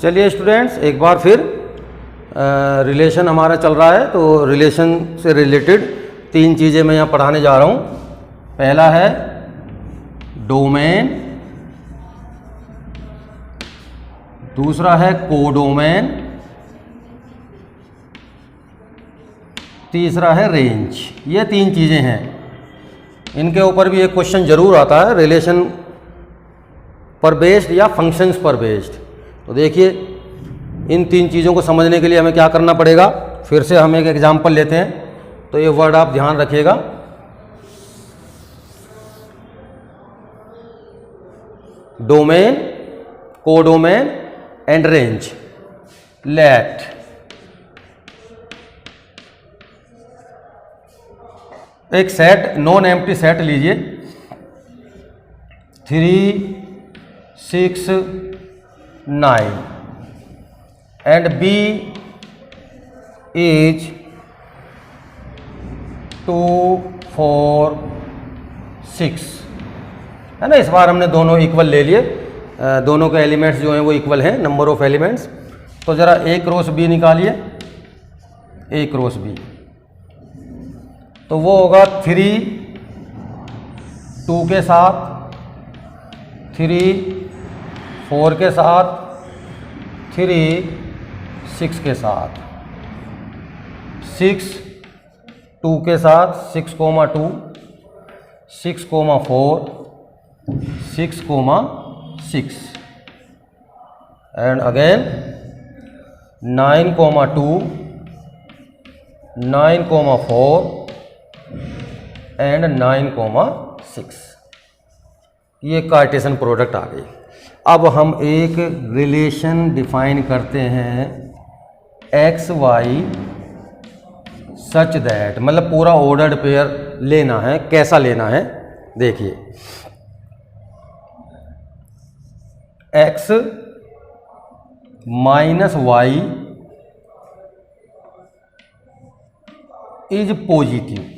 चलिए स्टूडेंट्स, एक बार फिर रिलेशन हमारा चल रहा है। तो रिलेशन से रिलेटेड 3 चीज़ें मैं यहाँ पढ़ाने जा रहा हूँ। पहला है डोमेन, दूसरा है कोडोमेन, तीसरा है रेंज। ये 3 चीज़ें हैं। इनके ऊपर भी एक क्वेश्चन जरूर आता है, रिलेशन पर बेस्ड या फंक्शंस पर बेस्ड। तो देखिए, इन 3 चीज़ों को समझने के लिए हमें क्या करना पड़ेगा। फिर से हम एक एग्जांपल लेते हैं, तो ये वर्ड आप ध्यान रखिएगा। Domain, codomain and range. Let एक सेट, नॉन एम्प्टी सेट लीजिए, 3, 6, 9 एंड B is 2, 4, 6 है ना। इस बार हमने दोनों इक्वल ले लिए, दोनों के एलिमेंट्स जो हैं वो इक्वल हैं, नंबर ऑफ एलिमेंट्स। तो ज़रा A क्रॉस B निकालिए, A क्रॉस B। तो वो होगा 3 2 के साथ, 3 4 के साथ, 3 6 के साथ, 6 2 के साथ, 6, 2, 6, 4, 6, 6 एंड अगेन 9, 2, 9, 4 एंड 9, 6। ये कार्टेशियन प्रोडक्ट आ गई। अब हम एक रिलेशन डिफाइन करते हैं, एक्स वाई सच दैट, मतलब पूरा ऑर्डर्ड पेयर लेना है। कैसा लेना है देखिए, x minus y is positive,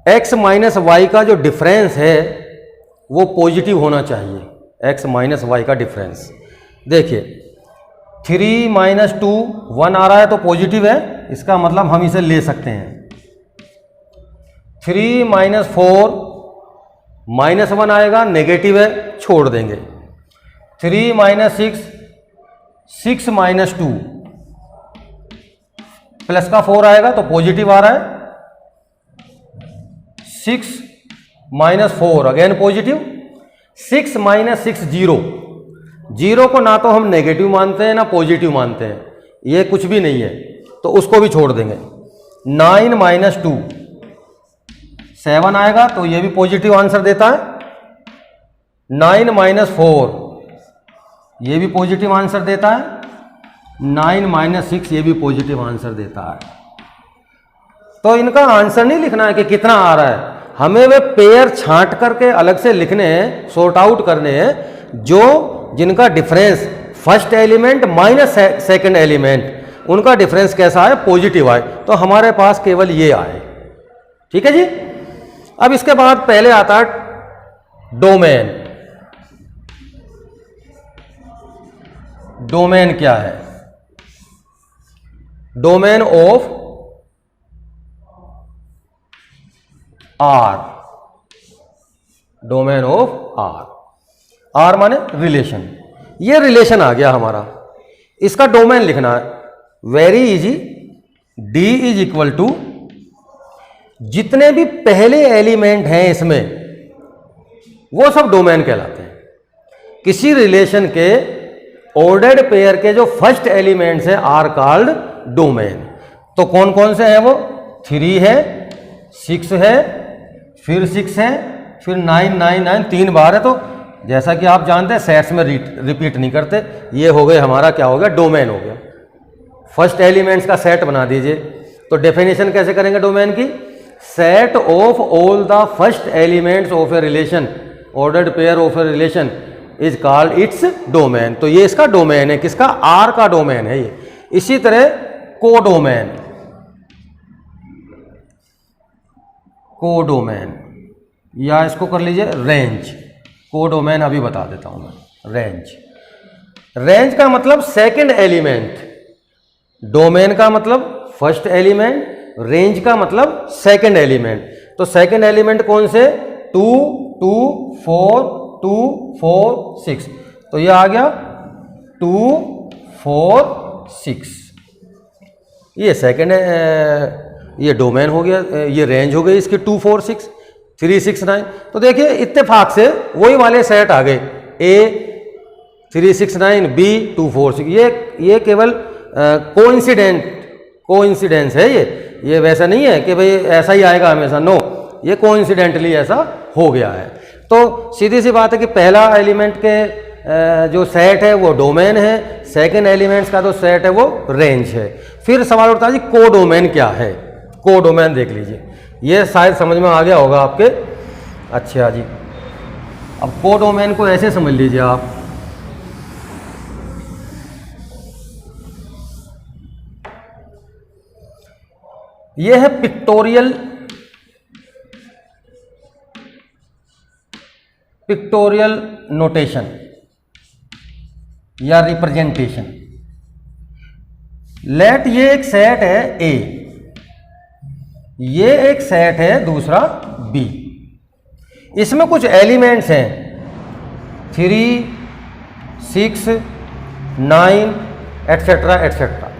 x minus y का जो डिफरेंस है वो पॉजिटिव होना चाहिए। एक्स माइनस वाई का डिफरेंस देखिए, 3 - 2 1 आ रहा है तो पॉजिटिव है, इसका मतलब हम इसे ले सकते हैं। 3 - 4 -1 आएगा, नेगेटिव है, छोड़ देंगे। 3 - 6 6 - 2 प्लस का 4 आएगा तो पॉजिटिव आ रहा है। 6 - 4 अगेन पॉजिटिव। 6 - 6 0, 0 को ना तो हम नेगेटिव मानते हैं ना पॉजिटिव मानते हैं, ये कुछ भी नहीं है, तो उसको भी छोड़ देंगे। 9 - 2 7 आएगा तो ये भी पॉजिटिव आंसर देता है। 9 - 4 ये भी पॉजिटिव आंसर देता है। 9 - 6 ये भी पॉजिटिव आंसर देता है। तो इनका आंसर नहीं लिखना है कि कितना आ रहा है, हमें वे पेयर छांट करके अलग से लिखने हैं, सॉर्ट आउट करने हैं, जो जिनका difference first element minus second element, उनका डिफरेंस कैसा है, पॉजिटिव आए। तो हमारे पास केवल ये आए। ठीक है जी। अब इसके बाद पहले आता है डोमेन। डोमेन क्या है? Domain of R, domain of R. R माने रिलेशन। ये रिलेशन आ गया हमारा, इसका डोमेन लिखना है। Very easy. D is equal to जितने भी पहले एलिमेंट हैं इसमें, वो सब डोमेन कहलाते हैं। किसी रिलेशन के ऑर्डर्ड पेयर के जो फर्स्ट एलिमेंट्स हैं आर कॉल्ड डोमेन। तो कौन कौन से हैं वो? 3 है, 6 है, फिर 6 है, फिर 9 9 9 3 बार है। तो जैसा कि आप जानते हैं सेट्स में रिपीट नहीं करते। ये हो गए हमारा, क्या हो गया, डोमेन हो गया। फर्स्ट एलिमेंट्स का सेट बना दीजिए। तो डेफिनेशन कैसे करेंगे डोमेन की? Set of all the first elements of a relation, ordered pair of a relation is called its domain. तो ये इसका डोमेन है, किसका? आर का डोमेन है ये। इसी तरह कोडोमेन, कोडोमेन, या इसको कर लीजिए रेंज। कोडोमेन अभी बता देता हूं मैं। रेंज का मतलब सेकंड एलिमेंट, डोमेन का मतलब फर्स्ट एलिमेंट, रेंज का मतलब सेकंड एलिमेंट। तो सेकंड एलिमेंट कौन से? 2 2 4 2 4 6, तो ये आ गया 2 4 6। ये सेकंड ये डोमेन हो गया, ये रेंज हो गई इसकी 2 4 6 3 6 9। तो देखिए इत्तेफाक से वही वाले सेट आ गए, ए 3 6 9, बी 2 4 6। ये केवल कोइंसिडेंस है। ये वैसा नहीं है कि भाई ऐसा ही आएगा हमेशा, नो, ये कोइंसिडेंटली ऐसा हो गया है। तो सीधी सी बात है कि पहला एलिमेंट के जो सेट है वो डोमेन है, सेकंड एलिमेंट्स का जो सेट है वो रेंज है। फिर सवाल उठता है जी कोडोमेन क्या है? कोडोमेन देख लीजिए, ये शायद समझ में आ गया होगा आपके। अच्छा जी, अब कोडोमेन को ऐसे समझ लीजिए आप, ये है पिक्टोरियल नोटेशन या रिप्रेजेंटेशन। लेट ये एक सेट है ए, ये एक सेट है दूसरा बी, इसमें कुछ एलिमेंट्स हैं 3 6 9 एटसेट्रा एटसेट्रा।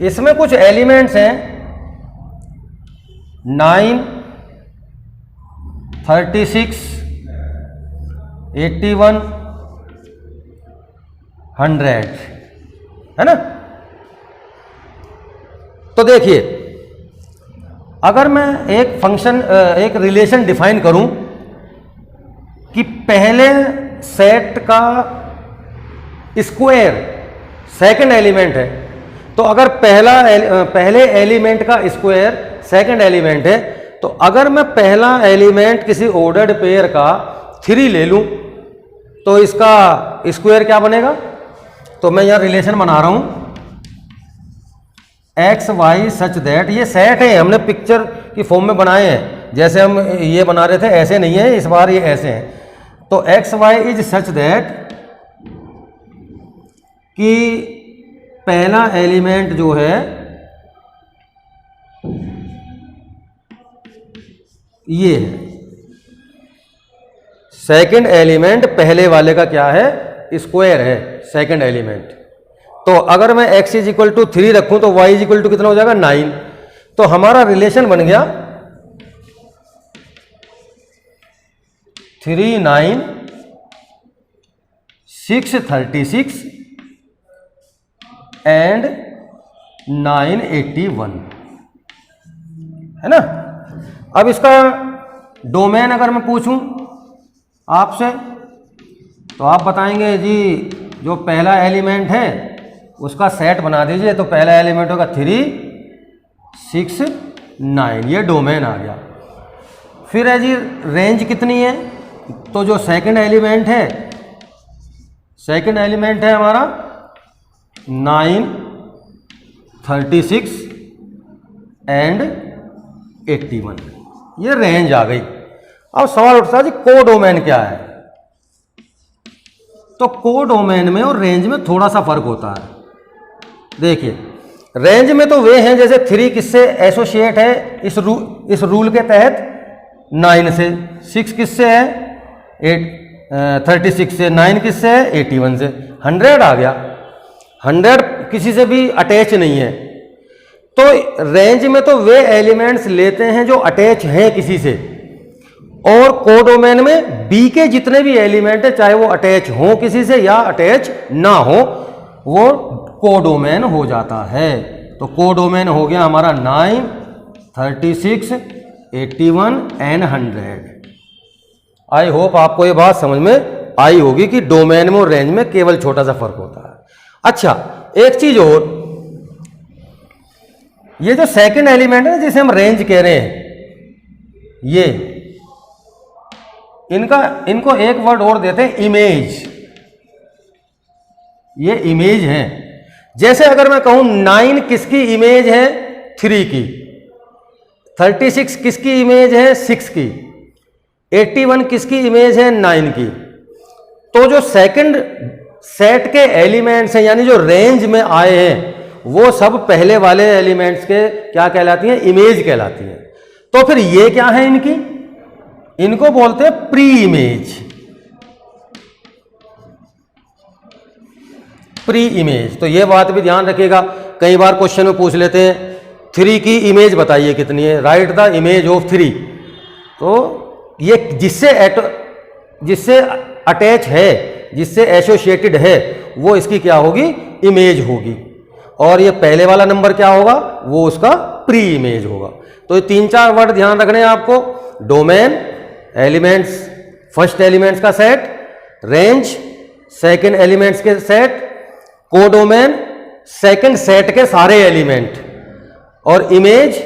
इसमें कुछ एलिमेंट्स हैं 9 36 81 100, है ना? तो देखिए, अगर मैं एक फंक्शन एक रिलेशन डिफाइन करूं कि पहले सेट का स्क्वायर सेकंड एलिमेंट है, तो अगर पहले एलिमेंट का स्क्वायर सेकंड एलिमेंट है, तो अगर मैं पहला एलिमेंट किसी ऑर्डर्ड पेयर का 3 ले लूं तो इसका स्क्वायर क्या बनेगा? तो मैं यहां रिलेशन बना रहा हूं एक्स वाई सच दैट, ये सेट है, हमने पिक्चर की फॉर्म में बनाए हैं, जैसे हम ये बना रहे थे ऐसे नहीं है, इस बार ये ऐसे हैं। तो x y is such that कि पहला एलिमेंट जो है ये है, सेकंड एलिमेंट पहले वाले का क्या है? स्क्वायर है सेकंड एलिमेंट। तो अगर मैं x इज इक्वल टू 3 रखूं तो y इज इक्वल टू कितना हो जाएगा? 9। तो हमारा रिलेशन बन गया 3 9 6 36 एंड 9 81, है ना? अब इसका डोमेन अगर मैं पूछूं आपसे तो आप बताएंगे जी जो पहला एलिमेंट है उसका सेट बना दीजिए, तो पहला एलिमेंट होगा 3 6 9, ये डोमेन आ गया। फिर है जी रेंज कितनी है? तो जो सेकंड एलिमेंट है हमारा 9 36 एंड 81, ये रेंज आ गई। अब सवाल उठता है जी कोडोमेन क्या है? तो कोडोमेन में और रेंज में थोड़ा सा फर्क होता है। देखिए, रेंज में तो वे हैं जैसे 3 किससे एसोसिएट है इस रूल के तहत 9 से, 6 किससे है 36 से, 9 किससे है 81 से, 100 आ गया। 100 किसी से भी अटैच नहीं है। तो रेंज में तो वे एलिमेंट्स लेते हैं जो अटैच हैं किसी से, और कोडोमेन में बी के जितने भी एलिमेंट है चाहे वो अटैच हो किसी से या अटैच ना हो, वो कोडोमेन हो जाता है। तो कोडोमेन हो गया हमारा 9 36 81 एंड 100। आई होप आपको ये बात समझ में आई होगी कि डोमेन में और रेंज में केवल छोटा सा फर्क होता है। अच्छा, एक चीज और, ये जो सेकंड एलिमेंट है जिसे हम रेंज कह रहे हैं, ये इनको एक वर्ड और देते हैं इमेज। ये इमेज है। जैसे अगर मैं कहूं 9 किसकी इमेज है? 3 की। 36 किसकी इमेज है? 6 की। 81 किसकी इमेज है? 9 की। तो जो सेकंड सेट के एलिमेंट्स हैं, यानी जो रेंज में आए हैं, वो सब पहले वाले एलिमेंट्स के क्या कहलाती हैं? इमेज कहलाती हैं। तो फिर ये क्या है इनकी? इनको बोलते हैं प्री इमेज। Pre image. तो ये बात भी ध्यान रखिएगा, कई बार क्वेश्चन में पूछ लेते हैं 3 की इमेज बताइए कितनी है, राइट द इमेज ऑफ 3। तो ये जिससे अटैच है, जिससे एसोसिएटेड है, वो इसकी क्या होगी? इमेज होगी। और ये पहले वाला नंबर क्या होगा? वो उसका प्री इमेज होगा। तो ये 3-4 वर्ड ध्यान रखने हैं आपको। डोमेन, एलिमेंट्स, फर्स्ट एलिमेंट्स का सेट, रेंज, सेकंड एलिमेंट्स के सेट, कोडोमेन, सेकंड सेट के सारे एलिमेंट, और इमेज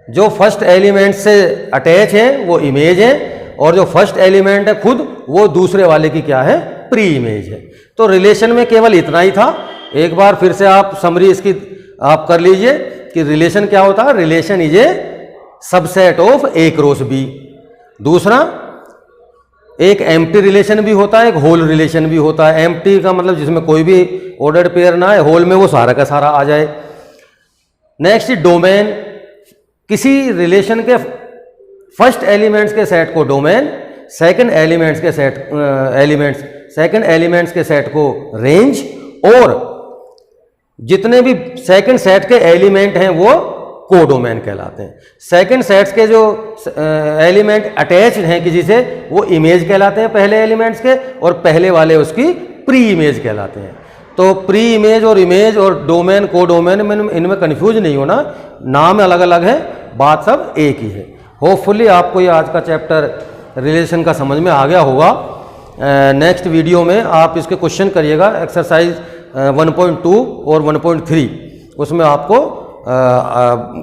जो फर्स्ट एलिमेंट से अटैच है वो इमेज है, और जो फर्स्ट एलिमेंट है खुद वो दूसरे वाले की क्या है? प्री इमेज है। तो रिलेशन में केवल इतना ही था। एक बार फिर से आप समरी इसकी आप कर लीजिए कि रिलेशन क्या होता है। Relation is a subset of A cross B. दूसरा, एक एम्प्टी रिलेशन भी होता है, एक होल रिलेशन भी होता है। एम्प्टी का मतलब जिसमें कोई भी ऑर्डर्ड पेयर ना है, होल में वो सारा का सारा आ जाए। नेक्स्ट, डोमेन, किसी रिलेशन के फर्स्ट एलिमेंट्स के सेट को डोमेन, सेकंड एलिमेंट्स के सेट को रेंज, और जितने भी सेकंड सेट के एलिमेंट हैं वो कोडोमेन कहलाते हैं। सेकंड सेट्स के जो एलिमेंट अटैच हैं किसी से, वो इमेज कहलाते हैं पहले एलिमेंट्स के, और पहले वाले उसकी प्री इमेज कहलाते हैं। तो प्री इमेज और इमेज और डोमेन, कोडोमेन, इनमें कन्फ्यूज नहीं होना, नाम अलग अलग है, बात सब एक ही है। होपफुली आपको ये आज का चैप्टर रिलेशन का समझ में आ गया होगा। नेक्स्ट वीडियो में आप इसके क्वेश्चन करिएगा, एक्सरसाइज 1.2 और 1.3, उसमें आपको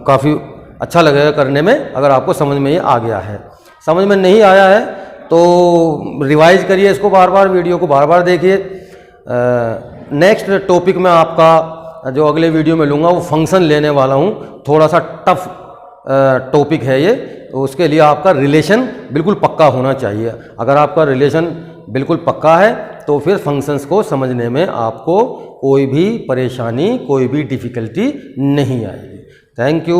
काफ़ी अच्छा लगेगा करने में, अगर आपको समझ में ये आ गया है। समझ में नहीं आया है तो रिवाइज करिए इसको, बार बार वीडियो को बार बार देखिए। नेक्स्ट टॉपिक में आपका जो अगले वीडियो में लूँगा वो फंक्शन लेने वाला हूँ। थोड़ा सा टफ टॉपिक है ये, तो उसके लिए आपका रिलेशन बिल्कुल पक्का होना चाहिए। अगर आपका रिलेशन बिल्कुल पक्का है तो फिर फंक्शंस को समझने में आपको कोई भी परेशानी, कोई भी डिफ़िकल्टी नहीं आएगी। Thank you.